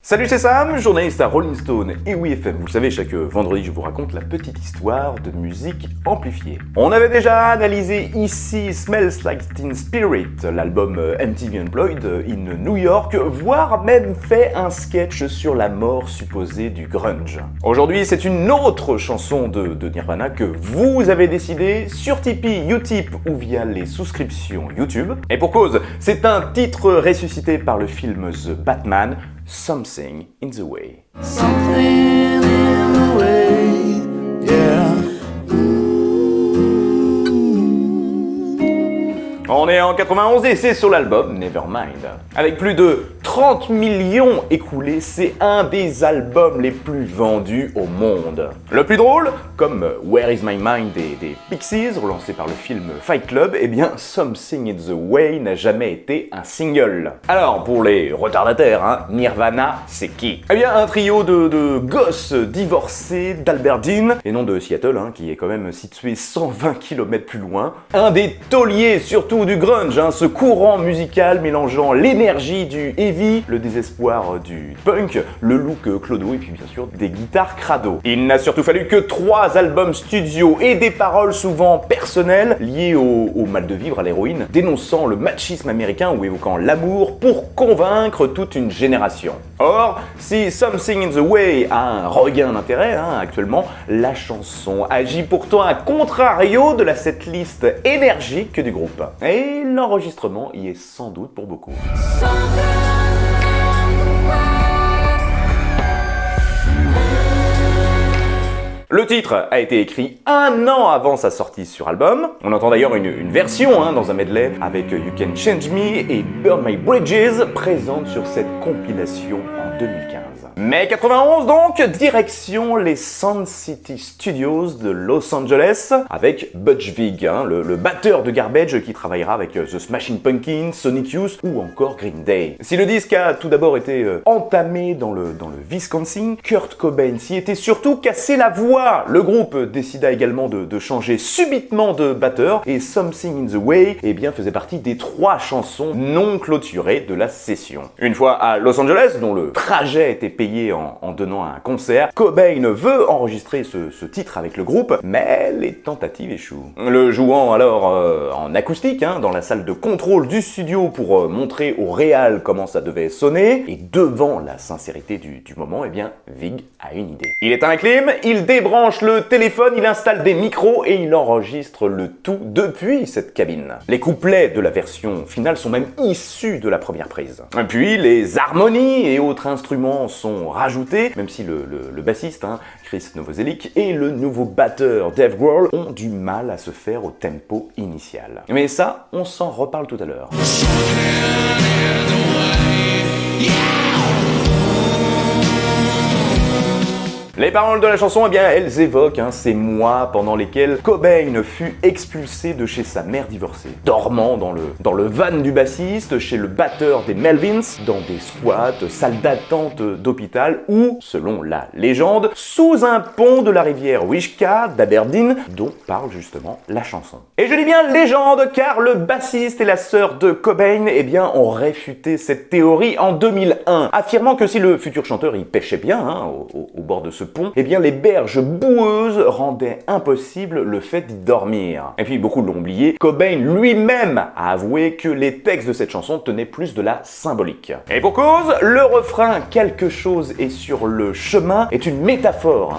Salut, c'est Sam, journaliste à Rolling Stone et WeFM. Vous le savez, chaque vendredi, je vous raconte la petite histoire de musique amplifiée. On avait déjà analysé ici Smells Like Teen Spirit, l'album MTV Unplugged in New York, voire même fait un sketch sur la mort supposée du grunge. Aujourd'hui, c'est une autre chanson de Nirvana que vous avez décidé sur Tipeee, Utip ou via les souscriptions YouTube. Et pour cause, c'est un titre ressuscité par le film The Batman, Something in the Way. Something in the way, yeah. On est en 91 et c'est sur l'album Nevermind. Avec plus de 30 millions écoulés, c'est un des albums les plus vendus au monde. Le plus drôle, comme Where Is My Mind des Pixies, relancé par le film Fight Club, eh bien Something in the Way n'a jamais été un single. Alors, pour les retardataires, Nirvana, c'est qui? Eh bien, un trio de gosses divorcés d'Aberdeen, et non de Seattle, qui est quand même situé 120 km plus loin. Un des tauliers, surtout du grunge, ce courant musical mélangeant l'énergie du heavy, le désespoir du punk, le look clodo et puis bien sûr des guitares crado. Il n'a surtout fallu que 3 albums studio et des paroles souvent personnelles liées au mal de vivre, à l'héroïne, dénonçant le machisme américain ou évoquant l'amour pour convaincre toute une génération. Or, si Something in the Way a un regain d'intérêt actuellement, la chanson agit pourtant à contrario de la setlist énergique du groupe. Et l'enregistrement y est sans doute pour beaucoup. Le titre a été écrit 1 an avant sa sortie sur album. On entend d'ailleurs une version dans un medley avec You Can Change Me et Burn My Bridges présente sur cette compilation en 2015. Mai 91 donc, direction les Sound City Studios de Los Angeles avec Butch Vig, le batteur de Garbage qui travaillera avec The Smashing Pumpkins, Sonic Youth ou encore Green Day. Si le disque a tout d'abord été entamé dans le Wisconsin, Kurt Cobain s'y était surtout cassé la voix. Le groupe décida également de changer subitement de batteur et Something in the Way faisait partie des 3 chansons non clôturées de la session. Une fois à Los Angeles, dont le trajet était payé en donnant un concert, Cobain veut enregistrer ce titre avec le groupe, mais les tentatives échouent. Le jouant alors en acoustique dans la salle de contrôle du studio pour montrer au réal comment ça devait sonner, et devant la sincérité du moment, Vig a une idée. Il éteint la clim, il débranche le téléphone, il installe des micros et il enregistre le tout depuis cette cabine. Les couplets de la version finale sont même issus de la première prise. Puis les harmonies et autres instruments sont rajoutés, même si le bassiste, Chris Novoselic, et le nouveau batteur Dave Grohl ont du mal à se faire au tempo initial. Mais ça, on s'en reparle tout à l'heure. Les paroles de la chanson, elles évoquent ces mois pendant lesquels Cobain fut expulsé de chez sa mère divorcée, dormant dans le van du bassiste, chez le batteur des Melvins, dans des squats, salles d'attente d'hôpital ou, selon la légende, sous un pont de la rivière Wishkah d'Aberdeen, dont parle justement la chanson. Et je dis bien légende, car le bassiste et la sœur de Cobain, ont réfuté cette théorie en 2001, affirmant que si le futur chanteur y pêchait bien, au bord de ce pont, les berges boueuses rendaient impossible le fait d'y dormir. Et puis beaucoup l'ont oublié, Cobain lui-même a avoué que les textes de cette chanson tenaient plus de la symbolique. Et pour cause, le refrain « Quelque chose est sur le chemin » est une métaphore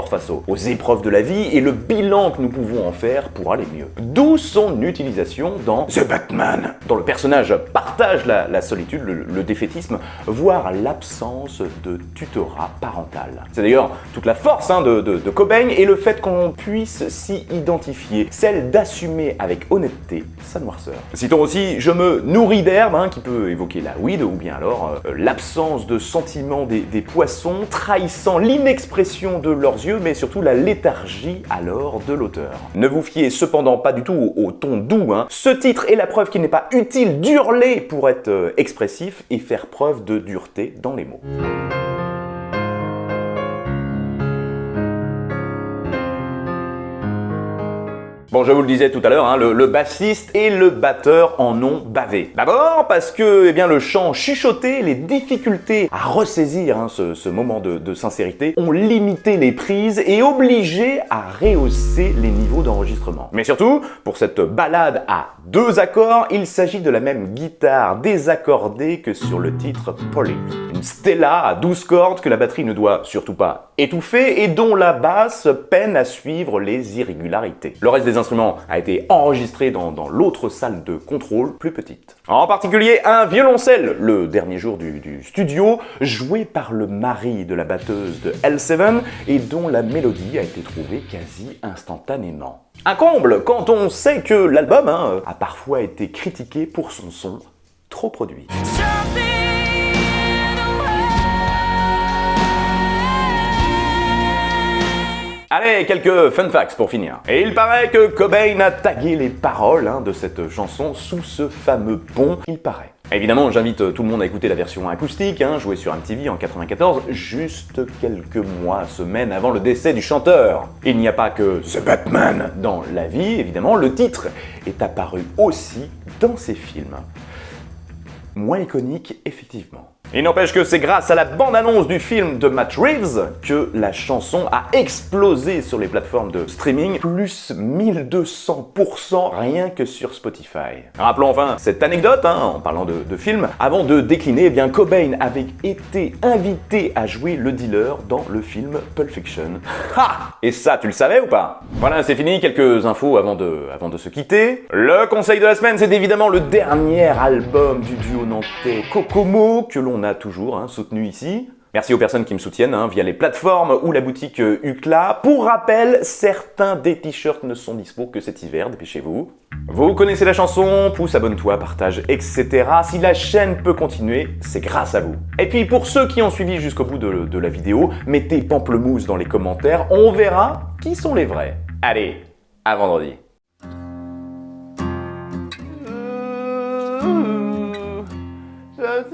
face aux épreuves de la vie et le bilan que nous pouvons en faire pour aller mieux. D'où son utilisation dans The Batman, dont le personnage partage la solitude, le défaitisme, voire l'absence de tutorat parental. C'est d'ailleurs toute la force de Cobain et le fait qu'on puisse s'y identifier, celle d'assumer avec honnêteté sa noirceur. Citons aussi « Je me nourris d'herbe » qui peut évoquer la weed ou bien alors l'absence de sentiment des poissons trahissant l'inexpression de leurs yeux mais surtout la léthargie alors de l'auteur. Ne vous fiez cependant pas du tout au ton doux, Ce titre est la preuve qu'il n'est pas utile d'hurler pour être expressif et faire preuve de dureté dans les mots. Bon, je vous le disais tout à l'heure, hein, le bassiste et le batteur en ont bavé. D'abord parce que eh bien, le chant chuchoté, les difficultés à ressaisir hein, ce moment de sincérité ont limité les prises et obligé à rehausser les niveaux d'enregistrement. Mais surtout, pour cette balade à 2 accords, il s'agit de la même guitare désaccordée que sur le titre Polly. Une Stella à 12 cordes que la batterie ne doit surtout pas étouffer et dont la basse peine à suivre les irrégularités. Le reste des instruments a été enregistré dans l'autre salle de contrôle plus petite. En particulier un violoncelle, le dernier jour du studio, joué par le mari de la batteuse de L7 et dont la mélodie a été trouvée quasi instantanément. Un comble quand on sait que l'album a parfois été critiqué pour son son trop produit. Allez, quelques fun facts pour finir. Et il paraît que Cobain a tagué les paroles de cette chanson sous ce fameux pont, il paraît. Évidemment, j'invite tout le monde à écouter la version acoustique, jouée sur MTV en 94, juste quelques mois, semaines avant le décès du chanteur. Il n'y a pas que The Batman dans la vie, évidemment, le titre est apparu aussi dans ses films. Moins iconique, effectivement. Il n'empêche que c'est grâce à la bande-annonce du film de Matt Reeves que la chanson a explosé sur les plateformes de streaming, plus 1200% rien que sur Spotify. Rappelons enfin cette anecdote, en parlant de film, avant de décliner, eh bien Cobain avait été invité à jouer le dealer dans le film Pulp Fiction. Ha! Et ça, tu le savais ou pas? Voilà, c'est fini, quelques infos avant de se quitter. Le conseil de la semaine, c'est évidemment le dernier album du duo nantais Kokomo, que l'on a toujours soutenu ici. Merci aux personnes qui me soutiennent via les plateformes ou la boutique UCLA. Pour rappel, certains des t-shirts ne sont dispo que cet hiver, dépêchez-vous. Vous connaissez la chanson, pouce, abonne-toi, partage, etc. Si la chaîne peut continuer, c'est grâce à vous. Et puis pour ceux qui ont suivi jusqu'au bout de la vidéo, mettez pamplemousse dans les commentaires, on verra qui sont les vrais. Allez, à vendredi. Just